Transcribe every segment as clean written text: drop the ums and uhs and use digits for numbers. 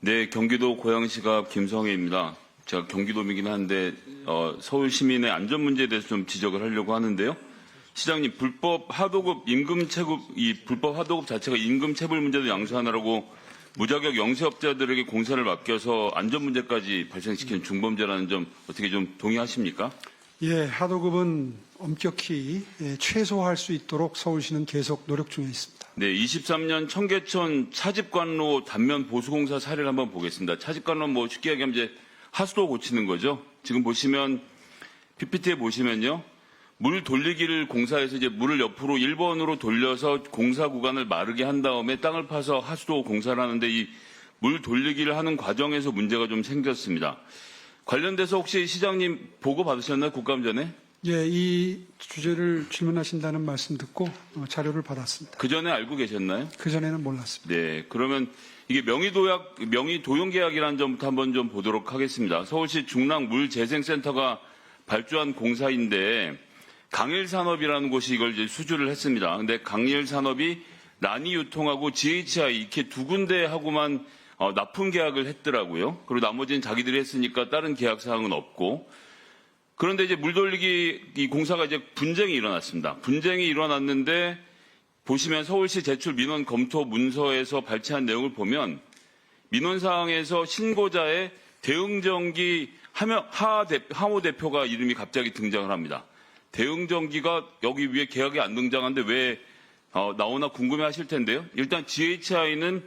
네, 경기도 고양시갑 김성혜입니다. 제가 경기도민이긴 한데 서울 시민의 안전 문제에 대해서 좀 지적을 하려고 하는데요. 시장님, 불법 하도급 자체가 임금 체불 문제도 양수하느라고 무자격 영세업자들에게 공사를 맡겨서 안전 문제까지 발생시키는 중범죄라는 점 어떻게 좀 동의하십니까? 예, 하도급은 엄격히 최소화할 수 있도록 서울시는 계속 노력 중에 있습니다. 네, 23년 청계천 차집관로 단면 보수공사 사례를 한번 보겠습니다. 차집관로 쉽게 얘기하면 이제 하수도 고치는 거죠. 지금 보시면 PPT에 보시면요. 물 돌리기를 공사해서 이제 물을 옆으로 1번으로 돌려서 공사 구간을 마르게 한 다음에 땅을 파서 하수도 공사를 하는데 이 물 돌리기를 하는 과정에서 문제가 좀 생겼습니다. 관련돼서 혹시 시장님 보고 받으셨나요? 국감전에? 예, 이 주제를 질문하신다는 말씀 듣고 자료를 받았습니다. 그 전에 알고 계셨나요? 그전에는 몰랐습니다. 네, 그러면 이게 명의도용계약이라는 점부터 한번 좀 보도록 하겠습니다. 서울시 중랑물재생센터가 발주한 공사인데 강일산업이라는 곳이 이걸 이제 수주를 했습니다. 근데 강일산업이 라니유통하고 GHI 이렇게 두 군데하고만 납품 계약을 했더라고요. 그리고 나머지는 자기들이 했으니까 다른 계약 사항은 없고. 그런데 이제 물 돌리기 이 공사가 이제 분쟁이 일어났습니다. 분쟁이 일어났는데 보시면 서울시 제출 민원 검토 문서에서 발췌한 내용을 보면 민원사항에서 신고자의 대응전기 하모 대표가 이름이 갑자기 등장을 합니다. 대응전기가 여기 위에 계약이 안 등장하는데 왜 나오나 궁금해 하실 텐데요. 일단 GHI는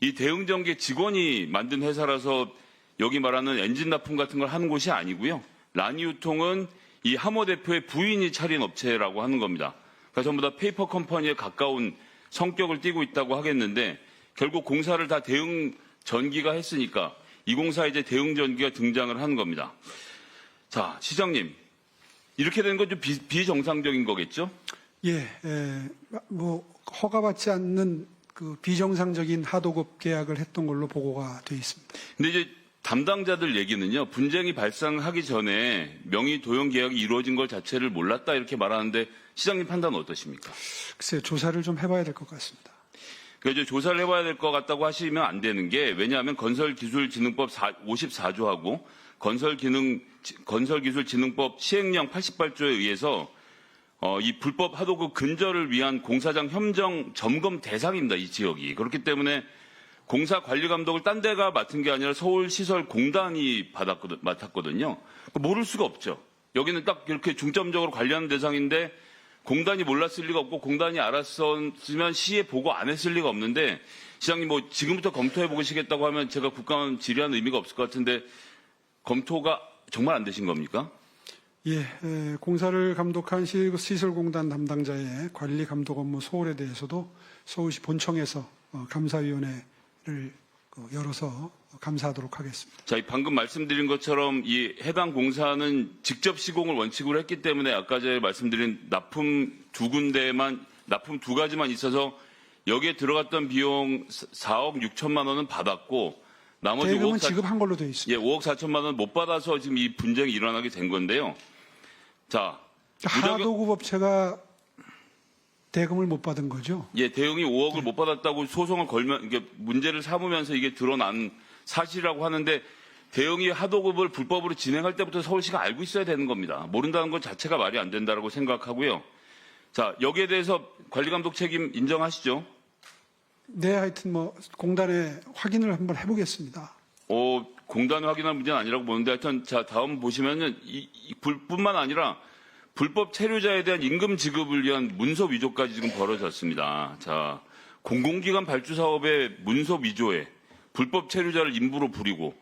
이 대응전기 직원이 만든 회사라서 여기 말하는 엔진 납품 같은 걸 하는 곳이 아니고요. 라니유통은 이 하모 대표의 부인이 차린 업체라고 하는 겁니다. 그러니까 전부 다 페이퍼 컴퍼니에 가까운 성격을 띠고 있다고 하겠는데 결국 공사를 다 대응 전기가 했으니까 이 공사에 이제 대응 전기가 등장을 하는 겁니다. 자, 시장님. 이렇게 되는 건 좀 비정상적인 거겠죠? 예, 허가받지 않는 그 비정상적인 하도급 계약을 했던 걸로 보고가 돼 있습니다. 근데 이제 담당자들 얘기는요, 분쟁이 발생하기 전에 명의 도용 계약이 이루어진 걸 자체를 몰랐다 이렇게 말하는데 시장님 판단은 어떠십니까? 글쎄요, 조사를 좀 해봐야 될 것 같습니다. 그래서 조사를 해봐야 될 것 같다고 하시면 안 되는 게 왜냐하면 건설기술진흥법 54조하고 건설기술진흥법 시행령 88조에 의해서 이 불법 하도급 근절을 위한 공사장 협정 점검 대상입니다. 이 지역이. 그렇기 때문에 공사 관리 감독을 딴 데가 맡은 게 아니라 서울시설공단이 맡았거든요. 모를 수가 없죠. 여기는 딱 이렇게 중점적으로 관리하는 대상인데 공단이 몰랐을 리가 없고 공단이 알았으면 시에 보고 안 했을 리가 없는데 시장님 지금부터 검토해 보시겠다고 하면 제가 국감 질의하는 의미가 없을 것 같은데 검토가 정말 안 되신 겁니까? 예, 공사를 감독한 시설공단 담당자의 관리 감독 업무 소홀에 대해서도 서울시 본청에서 감사위원회를 열어서 감사하도록 하겠습니다. 자, 방금 말씀드린 것처럼 이 해당 공사는 직접 시공을 원칙으로 했기 때문에 아까 제가 말씀드린 납품 두 가지만 있어서 여기에 들어갔던 비용 4억 6천만 원은 받았고 나머지 대금은 지급한 걸로 되어 있습니다. 예, 5억 4천만 원 못 받아서 지금 이 분쟁이 일어나게 된 건데요. 자, 하도급 업체가 대금을 못 받은 거죠? 예, 대응이 5억을 못 받았다고 소송을 걸면 이게 문제를 삼으면서 이게 드러난 사실이라고 하는데 대응이 하도급을 불법으로 진행할 때부터 서울시가 알고 있어야 되는 겁니다. 모른다는 것 자체가 말이 안 된다고 생각하고요. 자, 여기에 대해서 관리감독 책임 인정하시죠? 네, 하여튼 공단에 확인을 한번 해보겠습니다. 공단에 확인할 문제는 아니라고 보는데 하여튼 자, 다음 보시면은 뿐만 아니라 불법 체류자에 대한 임금 지급을 위한 문서 위조까지 지금 벌어졌습니다. 자, 공공기관 발주 사업의 문서 위조에 불법 체류자를 인부로 부리고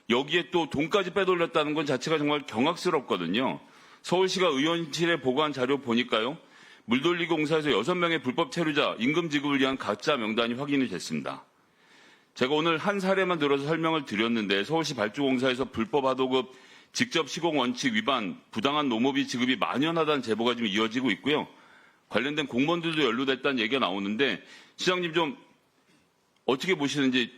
여기에 또 돈까지 빼돌렸다는 건 자체가 정말 경악스럽거든요. 서울시가 의원실에 보고한 자료 보니까요. 물돌리기 공사에서 6명의 불법 체류자 임금 지급을 위한 가짜 명단이 확인이 됐습니다. 제가 오늘 한 사례만 들어서 설명을 드렸는데 서울시 발주공사에서 불법 하도급 직접 시공 원칙 위반, 부당한 노무비 지급이 만연하다는 제보가 지금 이어지고 있고요. 관련된 공무원들도 연루됐다는 얘기가 나오는데 시장님 좀 어떻게 보시는지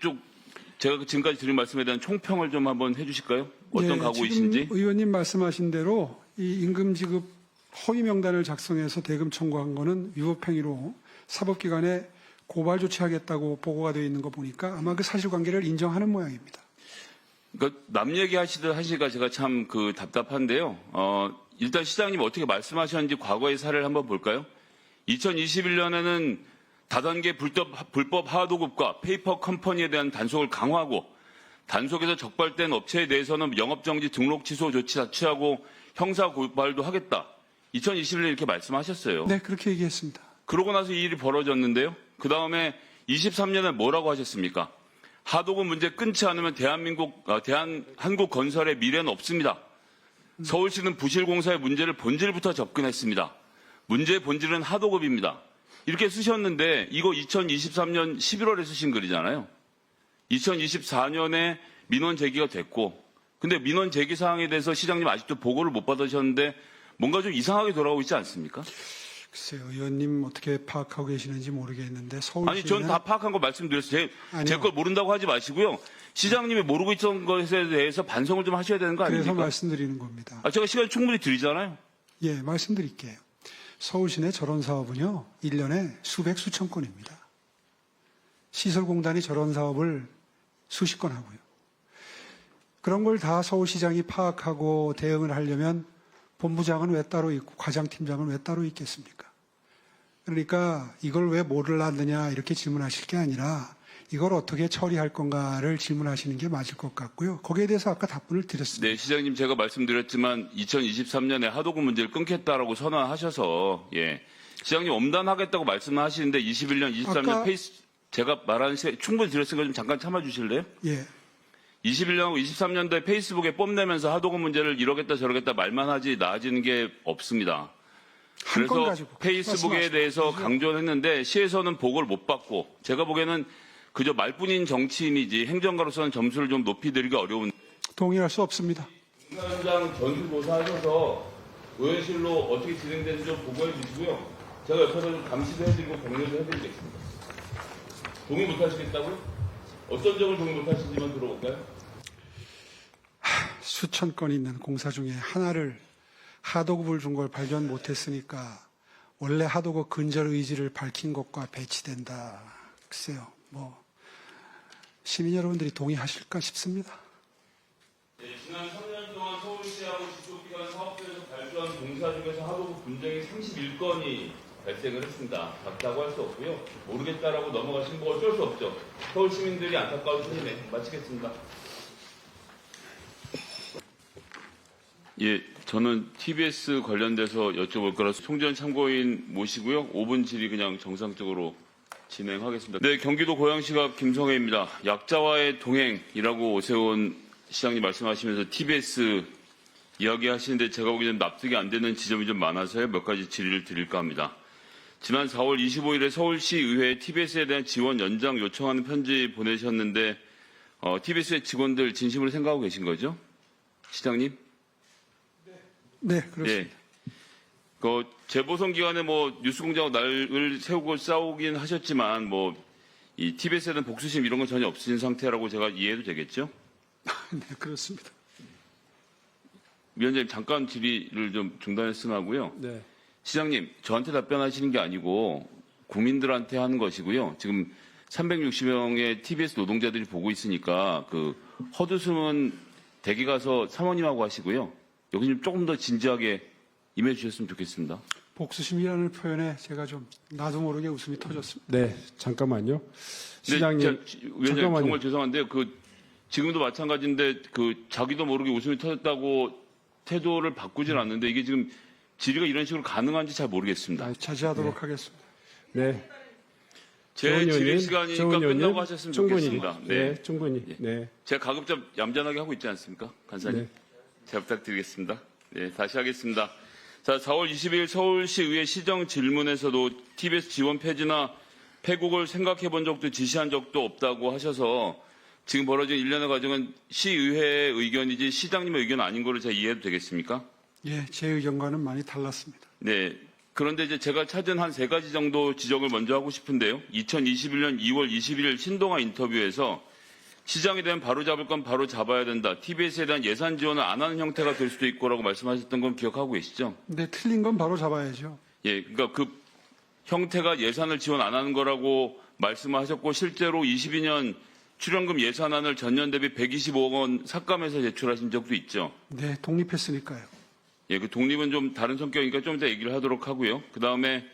제가 지금까지 드린 말씀에 대한 총평을 좀 한번 해주실까요? 어떤 각오이신지? 지금 의원님 말씀하신 대로 이 임금 지급 허위 명단을 작성해서 대금 청구한 거는 위법행위로 사법기관에 고발 조치하겠다고 보고가 되어 있는 거 보니까 아마 그 사실관계를 인정하는 모양입니다. 그러니까 남 얘기하시듯 하시니까 제가 참 답답한데요. 일단 시장님 어떻게 말씀하셨는지 과거의 사례를 한번 볼까요? 2021년에는 다단계 불법 하도급과 페이퍼 컴퍼니에 대한 단속을 강화하고 단속에서 적발된 업체에 대해서는 영업정지 등록 취소 조치 자체하고 형사 고발도 하겠다. 2021년에 이렇게 말씀하셨어요. 네, 그렇게 얘기했습니다. 그러고 나서 이 일이 벌어졌는데요. 그 다음에 23년에 뭐라고 하셨습니까? 하도급 문제 끊지 않으면 한국건설의 미래는 없습니다. 서울시는 부실공사의 문제를 본질부터 접근했습니다. 문제의 본질은 하도급입니다. 이렇게 쓰셨는데 이거 2023년 11월에 쓰신 글이잖아요. 2024년에 민원 제기가 됐고 근데 민원 제기 사항에 대해서 시장님 아직도 보고를 못 받으셨는데 뭔가 좀 이상하게 돌아오고 있지 않습니까? 글쎄요, 의원님 어떻게 파악하고 계시는지 모르겠는데 서울시는 아니, 전 다 파악한 거 말씀드렸어요. 제 걸 모른다고 하지 마시고요. 시장님이 모르고 있던 것에 대해서 반성을 좀 하셔야 되는 거 아닙니까? 그래서 말씀드리는 겁니다. 제가 시간 충분히 드리잖아요. 예, 말씀드릴게요. 서울시내 저런 사업은요, 1년에 수백 수천 건입니다. 시설공단이 저런 사업을 수십 건 하고요. 그런 걸 다 서울시장이 파악하고 대응을 하려면 본부장은 왜 따로 있고 과장팀장은 왜 따로 있겠습니까? 그러니까 이걸 왜 몰랐느냐 이렇게 질문하실 게 아니라 이걸 어떻게 처리할 건가를 질문하시는 게 맞을 것 같고요. 거기에 대해서 아까 답변을 드렸습니다. 네, 시장님 제가 말씀드렸지만 2023년에 하도급 문제를 끊겠다라고 선언하셔서 시장님 엄단하겠다고 말씀하시는데 21년, 23년 제가 말하는 시간 충분히 드렸으니까 좀 잠깐 참아 주실래요? 예. 21년하고 23년도에 페이스북에 뽐내면서 하도급 문제를 이러겠다 저러겠다 말만 하지 나아지는 게 없습니다. 그래서 페이스북에 대해서 강조를 했는데 시에서는 보고를 못 받고 제가 보기에는 그저 말뿐인 정치인이지 행정가로서는 점수를 좀 높이 드리기 어려운. 동의할 수 없습니다. 공사현장 전수조사하셔서 의원실로 어떻게 진행되는지 좀 보고해 주시고요. 제가 옆에서 좀 감시도 해드리고 격려도 해드리겠습니다. 동의 못 하시겠다고요? 어떤 점을 동의 못 하시는지만 들어볼까요? 수천 건 있는 공사 중에 하나를 하도급을 준 걸 발견 못했으니까 원래 하도급 근절 의지를 밝힌 것과 배치된다. 글쎄요, 시민 여러분들이 동의하실까 싶습니다. 지난 3년 동안 서울시하고 지속기관 사업소에서 발주한 공사 중에서 하도급 분쟁이 31건이 발생을 했습니다. 맞다고 할 수 없고요. 모르겠다라고 넘어가신 거 어쩔 수 없죠. 서울 시민들이 안타까운 소리네. 마치겠습니다. 저는 TBS 관련돼서 여쭤볼 거라서 송전 참고인 모시고요. 5분 질의 그냥 정상적으로 진행하겠습니다. 네, 경기도 고양시갑 김성혜입니다. 약자와의 동행이라고 오세훈 시장님 말씀하시면서 TBS 이야기하시는데 제가 보기에는 납득이 안 되는 지점이 좀 많아서요. 몇 가지 질의를 드릴까 합니다. 지난 4월 25일에 서울시의회에 TBS에 대한 지원 연장 요청하는 편지 보내셨는데 TBS의 직원들 진심으로 생각하고 계신 거죠? 시장님? 네, 그렇습니다. 재보선 기간에 뉴스공장하고 날을 세우고 싸우긴 하셨지만 이 TBS에 대한 복수심 이런 건 전혀 없으신 상태라고 제가 이해해도 되겠죠? 네, 그렇습니다. 위원장님 잠깐 질의를 좀 중단했으면 하고요. 네. 시장님, 저한테 답변하시는 게 아니고 국민들한테 하는 것이고요. 지금 360명의 TBS 노동자들이 보고 있으니까 헛웃음은 댁에 가서 사모님하고 하시고요. 여기 좀 조금 더 진지하게 임해 주셨으면 좋겠습니다. 복수심이라는 표현에 제가 좀 나도 모르게 웃음이 터졌습니다. 네, 잠깐만요. 시장님, 위원장님 잠깐만요. 정말 죄송한데요. 지금도 마찬가지인데 자기도 모르게 웃음이 터졌다고 태도를 바꾸질 않는데 이게 지금 질의가 이런 식으로 가능한지 잘 모르겠습니다. 자제하도록 하겠습니다. 네. 제 질의 시간이니까 끝나고 하셨으면 좋겠습니다. 네, 충분히. 네. 제가 가급적 얌전하게 하고 있지 않습니까? 간사님. 네. 잘 부탁드리겠습니다. 네, 다시 하겠습니다. 자, 4월 20일 서울시의회 시정 질문에서도 TBS 지원 폐지나 폐국을 생각해 본 적도 지시한 적도 없다고 하셔서 지금 벌어진 일련의 과정은 시의회의 의견이지 시장님의 의견 아닌 거로 제가 이해해도 되겠습니까? 예, 제 의견과는 많이 달랐습니다. 네. 그런데 이제 제가 찾은 한 3가지 정도 지적을 먼저 하고 싶은데요. 2021년 2월 21일 신동아 인터뷰에서 시장에 대한 바로 잡을 건 바로 잡아야 된다. TBS에 대한 예산 지원을 안 하는 형태가 될 수도 있고라고 말씀하셨던 건 기억하고 계시죠? 근데 틀린 건 바로 잡아야죠. 예, 그러니까 형태가 예산을 지원 안 하는 거라고 말씀하셨고 실제로 22년 출연금 예산안을 전년 대비 125억 원 삭감해서 제출하신 적도 있죠. 네, 독립했으니까요. 예, 그 독립은 좀 다른 성격이니까 좀 이따 얘기를 하도록 하고요. 그 다음에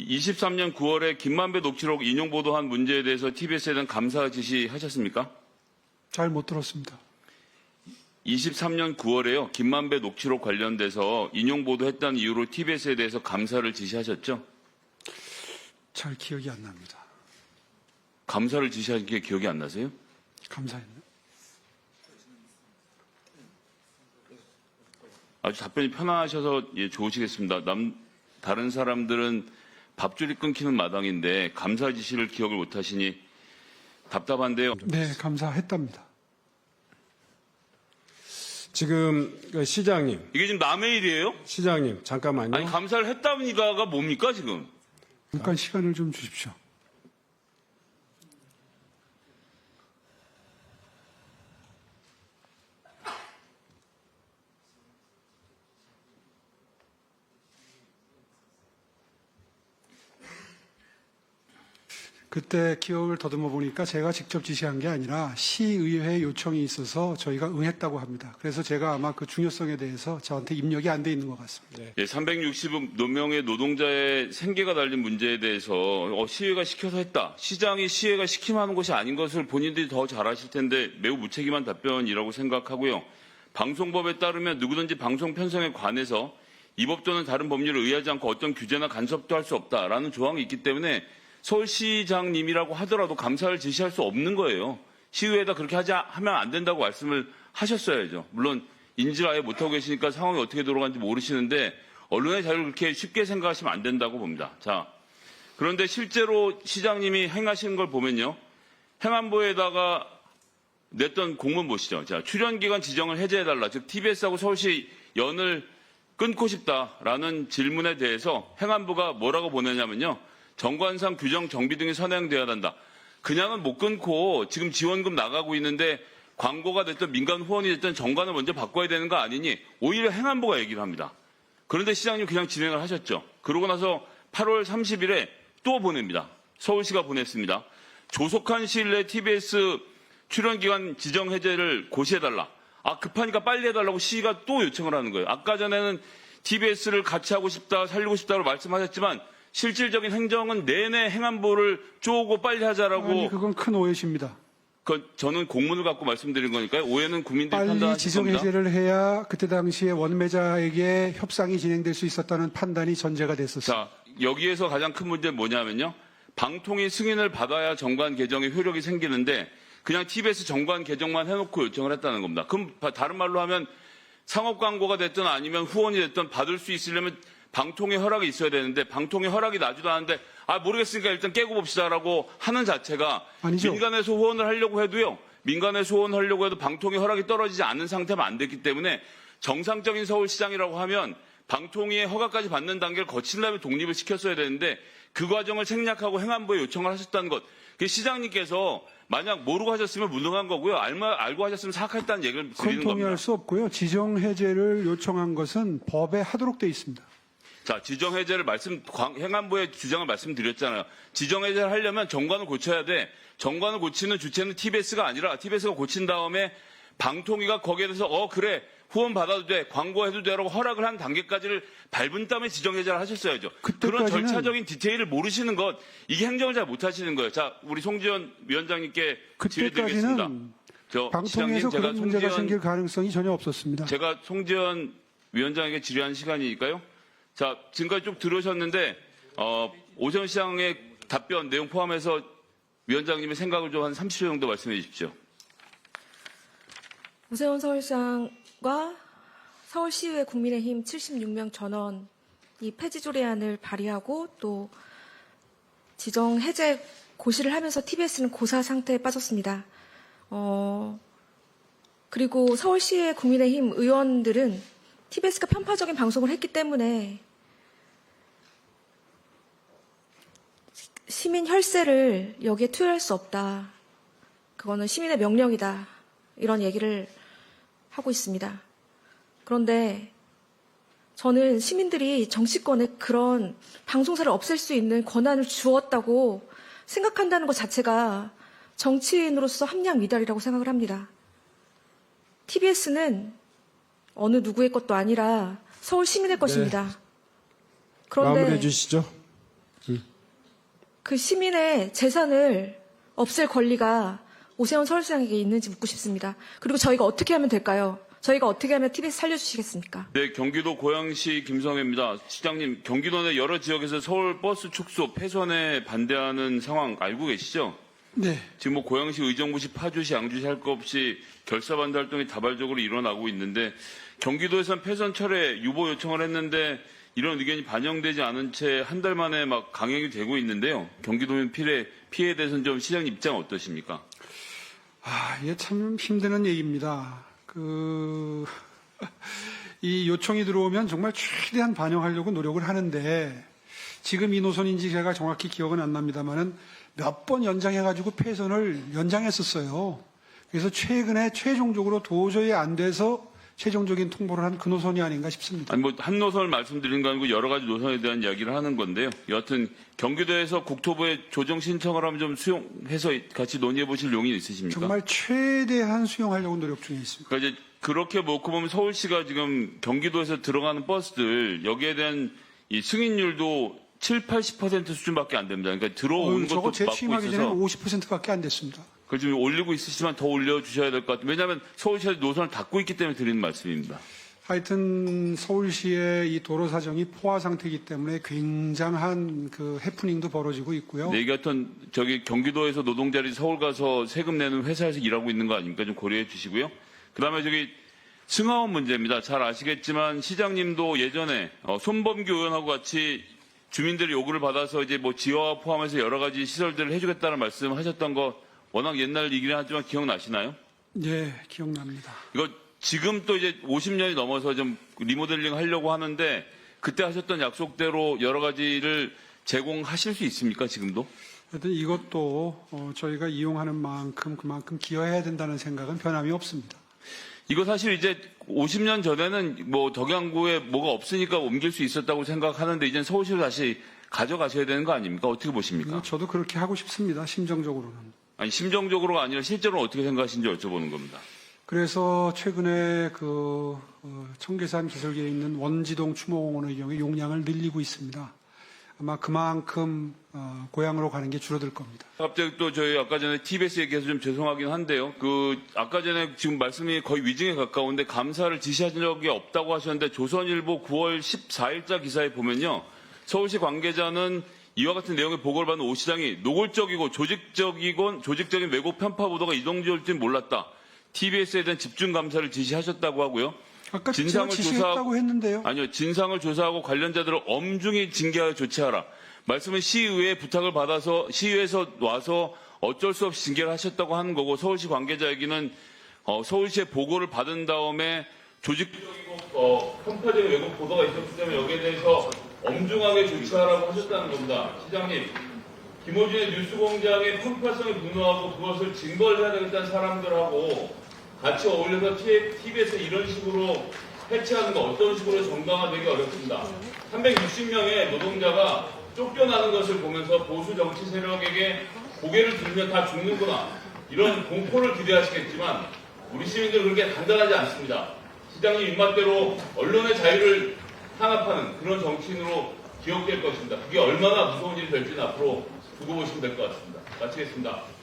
23년 9월에 김만배 녹취록 인용 보도한 문제에 대해서 TBS에 대한 감사 지시하셨습니까? 잘 못 들었습니다. 23년 9월에요. 김만배 녹취록 관련돼서 인용 보도했다는 이유로 TBS에 대해서 감사를 지시하셨죠? 잘 기억이 안 납니다. 감사를 지시한 게 기억이 안 나세요? 감사했네요. 아주 답변이 편하셔서 예, 좋으시겠습니다. 다른 사람들은 밥줄이 끊기는 마당인데 감사 지시를 기억을 못 하시니 답답한데요. 네, 감사했답니다. 지금 그 시장님, 이게 지금 남의 일이에요? 시장님 잠깐만요. 아니 감사를 했답니다가 뭡니까 지금? 잠깐 시간을 좀 주십시오. 그때 기억을 더듬어 보니까 제가 직접 지시한 게 아니라 시의회 요청이 있어서 저희가 응했다고 합니다. 그래서 제가 아마 그 중요성에 대해서 저한테 입력이 안 돼 있는 것 같습니다. 예, 360명의 노동자의 생계가 달린 문제에 대해서 시의회가 시켜서 했다. 시장이 시의회가 시키면 하는 것이 아닌 것을 본인들이 더 잘 아실 텐데 매우 무책임한 답변이라고 생각하고요. 방송법에 따르면 누구든지 방송 편성에 관해서 이 법 또는 다른 법률을 의하지 않고 어떤 규제나 간섭도 할 수 없다라는 조항이 있기 때문에 서울시장님이라고 하더라도 감사를 지시할 수 없는 거예요. 시의회에다 그렇게 하면 안 된다고 말씀을 하셨어야죠. 물론 인지를 아예 못하고 계시니까 상황이 어떻게 돌아가는지 모르시는데 언론의 자유를 그렇게 쉽게 생각하시면 안 된다고 봅니다. 자, 그런데 실제로 시장님이 행하시는 걸 보면요. 행안부에다가 냈던 공문 보시죠. 자, 출연기간 지정을 해제해달라. 즉 TBS하고 서울시 연을 끊고 싶다라는 질문에 대해서 행안부가 뭐라고 보내냐면요. 정관상 규정 정비 등이 선행되어야 한다. 그냥은 못 끊고 지금 지원금 나가고 있는데 광고가 됐든 민간 후원이 됐든 정관을 먼저 바꿔야 되는 거 아니니 오히려 행안부가 얘기를 합니다. 그런데 시장님 그냥 진행을 하셨죠. 그러고 나서 8월 30일에 또 보냅니다. 서울시가 보냈습니다. 조속한 시일 내에 TBS 출연기간 지정 해제를 고시해달라. 급하니까 빨리 해달라고 시가 또 요청을 하는 거예요. 아까 전에는 TBS를 같이 하고 싶다, 살리고 싶다고 말씀하셨지만 실질적인 행정은 내내 행안부를 쪼고 빨리 하자라고. 아니, 그건 큰 오해십니다. 저는 공문을 갖고 말씀드린 거니까요. 오해는 국민들이 빨리 판단하실 지정 겁니다. 해제를 해야 그때 당시에 원매자에게 협상이 진행될 수 있었다는 판단이 전제가 됐었습니다. 자, 여기에서 가장 큰 문제는 뭐냐면요. 방통위 승인을 받아야 정관 개정의 효력이 생기는데 그냥 TBS 정관 개정만 해놓고 요청을 했다는 겁니다. 그럼 다른 말로 하면 상업 광고가 됐든 아니면 후원이 됐든 받을 수 있으려면 방통위 허락이 있어야 되는데 방통위 허락이 나지도 않은데 모르겠으니까 일단 깨고 봅시다라고 하는 자체가 아니죠. 민간에서 후원을 하려고 해도요. 민간에서 후원하려고 해도 방통위 허락이 떨어지지 않은 상태면 안 됐기 때문에 정상적인 서울시장이라고 하면 방통위의 허가까지 받는 단계를 거친 다음에 독립을 시켰어야 되는데 그 과정을 생략하고 행안부에 요청을 하셨다는 것. 그 시장님께서 만약 모르고 하셨으면 무능한 거고요. 알고 하셨으면 사악했다는 얘기를 그건 드리는 겁니다. 동의할 수 없고요. 지정 해제를 요청한 것은 법에 하도록 돼 있습니다. 자, 지정 해제를 행안부의 주장을 말씀드렸잖아요. 지정 해제를 하려면 정관을 고쳐야 돼. 정관을 고치는 주체는 TBS가 아니라 TBS가 고친 다음에 방통위가 거기에 대해서 그래 후원 받아도 돼 광고해도 돼라고 허락을 한 단계까지를 밟은 다음에 지정 해제를 하셨어야죠. 그런 절차적인 디테일을 모르시는 것 이게 행정을 잘 못하시는 거예요. 자, 우리 송지현 위원장님께 질의드리겠습니다. 그때까지는 방통위에서 그런 문제가 생길 가능성이 전혀 없었습니다. 제가 송지현 위원장에게 질의한 시간이니까요. 자, 지금까지 쭉 들으셨는데 오세훈 시장의 답변 내용 포함해서 위원장님의 생각을 좀 한 30초 정도 말씀해 주십시오. 오세훈 서울시장과 서울시의회 국민의힘 76명 전원이 폐지 조례안을 발의하고 또 지정 해제 고시를 하면서 TBS는 고사 상태에 빠졌습니다. 그리고 서울시의회 국민의힘 의원들은 TBS가 편파적인 방송을 했기 때문에 시민 혈세를 여기에 투여할 수 없다. 그거는 시민의 명령이다. 이런 얘기를 하고 있습니다. 그런데 저는 시민들이 정치권에 그런 방송사를 없앨 수 있는 권한을 주었다고 생각한다는 것 자체가 정치인으로서 함량 미달이라고 생각을 합니다. TBS는 어느 누구의 것도 아니라 서울 시민의 것입니다. 그런데 마무리해 주시죠. 그 시민의 재산을 없앨 권리가 오세훈 서울시장에게 있는지 묻고 싶습니다. 그리고 저희가 어떻게 하면 될까요? 저희가 어떻게 하면 TBS 살려주시겠습니까? 네, 경기도 고양시 김성애입니다. 시장님, 경기도 내 여러 지역에서 서울 버스 축소 폐선에 반대하는 상황 알고 계시죠? 네. 지금 뭐 고양시, 의정부시, 파주시, 양주시 할 것 없이 결사반대 활동이 다발적으로 일어나고 있는데 경기도에선 폐선 철회 유보 요청을 했는데 이런 의견이 반영되지 않은 채 한 달 만에 막 강행이 되고 있는데요. 경기도민 피해에 대해서는 좀 시장님 입장 어떠십니까? 이게 참 힘드는 얘기입니다. 이 요청이 들어오면 정말 최대한 반영하려고 노력을 하는데 지금 이 노선인지 제가 정확히 기억은 안 납니다만은 몇 번 연장해가지고 폐선을 연장했었어요. 그래서 최근에 최종적으로 도저히 안 돼서 최종적인 통보를 한 그 노선이 아닌가 싶습니다. 아니 뭐 한 노선을 말씀드린 거 아니고 여러 가지 노선에 대한 이야기를 하는 건데요. 여하튼 경기도에서 국토부에 조정 신청을 하면 좀 수용해서 같이 논의해 보실 용이 있으십니까? 정말 최대한 수용하려고 노력 중에 있습니다. 그러니까 이제 그렇게 놓고 보면 서울시가 지금 경기도에서 들어가는 버스들 여기에 대한 이 승인율도 7, 80% 수준밖에 안 됩니다. 그러니까 들어오는 저거 것도 막고 재취임하기 전에 있어서 50%밖에 안 됐습니다. 그걸 지금 올리고 있으시지만 더 올려주셔야 될 것 같아요. 왜냐하면 서울시에서 노선을 닫고 있기 때문에 드리는 말씀입니다. 하여튼 서울시의 이 도로 사정이 포화 상태이기 때문에 굉장한 그 해프닝도 벌어지고 있고요. 네, 여하튼 저기 경기도에서 노동자들이 서울 가서 세금 내는 회사에서 일하고 있는 거 아닙니까? 좀 고려해 주시고요. 그다음에 저기 승하원 문제입니다. 잘 아시겠지만 시장님도 예전에 손범규 의원하고 같이 주민들의 요구를 받아서 이제 뭐 지하화 포함해서 여러 가지 시설들을 해주겠다는 말씀하셨던 거 워낙 옛날 얘기긴 하지만 기억나시나요? 네, 기억납니다. 이거 지금 또 이제 50년이 넘어서 좀 리모델링 하려고 하는데 그때 하셨던 약속대로 여러 가지를 제공하실 수 있습니까? 지금도? 하여튼 이것도 저희가 이용하는 만큼 그만큼 기여해야 된다는 생각은 변함이 없습니다. 이거 사실 이제 50년 전에는 뭐 덕양구에 뭐가 없으니까 옮길 수 있었다고 생각하는데 이제는 서울시로 다시 가져가셔야 되는 거 아닙니까? 어떻게 보십니까? 저도 그렇게 하고 싶습니다. 심정적으로는. 아니 심정적으로가 아니라 실제로는 어떻게 생각하시는지 여쭤보는 겁니다. 그래서 최근에 청계산 기슭에 있는 원지동 추모공원의 경우 용량을 늘리고 있습니다. 아마 그만큼 고향으로 가는 게 줄어들 겁니다. 갑자기 또 저희 아까 전에 TBS 얘기해서 좀 죄송하긴 한데요. 아까 전에 지금 말씀이 거의 위증에 가까운데 감사를 지시한 적이 없다고 하셨는데 조선일보 9월 14일자 기사에 보면요. 서울시 관계자는 이와 같은 내용의 보고를 받은 오 시장이 노골적이고 조직적인 왜곡 편파 보도가 이동지올 줄 몰랐다. TBS에 대한 집중 감사를 지시하셨다고 하고요. 아까 제가 지시했다고 했는데요. 아니요. 진상을 조사하고 관련자들을 엄중히 징계하여 조치하라. 말씀은 시의회 부탁을 받아서 시의회에서 와서 어쩔 수 없이 징계를 하셨다고 하는 거고 서울시 관계자 얘기는 서울시의 보고를 받은 다음에 조직적이고 편파적인 왜곡 보도가 있었기 때문에 여기에 대해서 엄중하게 조치하라고 하셨다는 겁니다. 시장님, 김호준의 뉴스공장의 편파성에 분노하고 그것을 증거를 해야 되겠다는 사람들하고 같이 어울려서 TV에서 이런 식으로 해체하는 거 어떤 식으로 정당화되기 어렵습니다. 360명의 노동자가 쫓겨나는 것을 보면서 보수 정치 세력에게 고개를 들면 다 죽는구나. 이런 공포를 기대하시겠지만 우리 시민들은 그렇게 간단하지 않습니다. 시장님 입맛대로 언론의 자유를 탄압하는 그런 정치인으로 기억될 것입니다. 그게 얼마나 무서운 일이 될지는 앞으로 두고 보시면 될 것 같습니다. 마치겠습니다.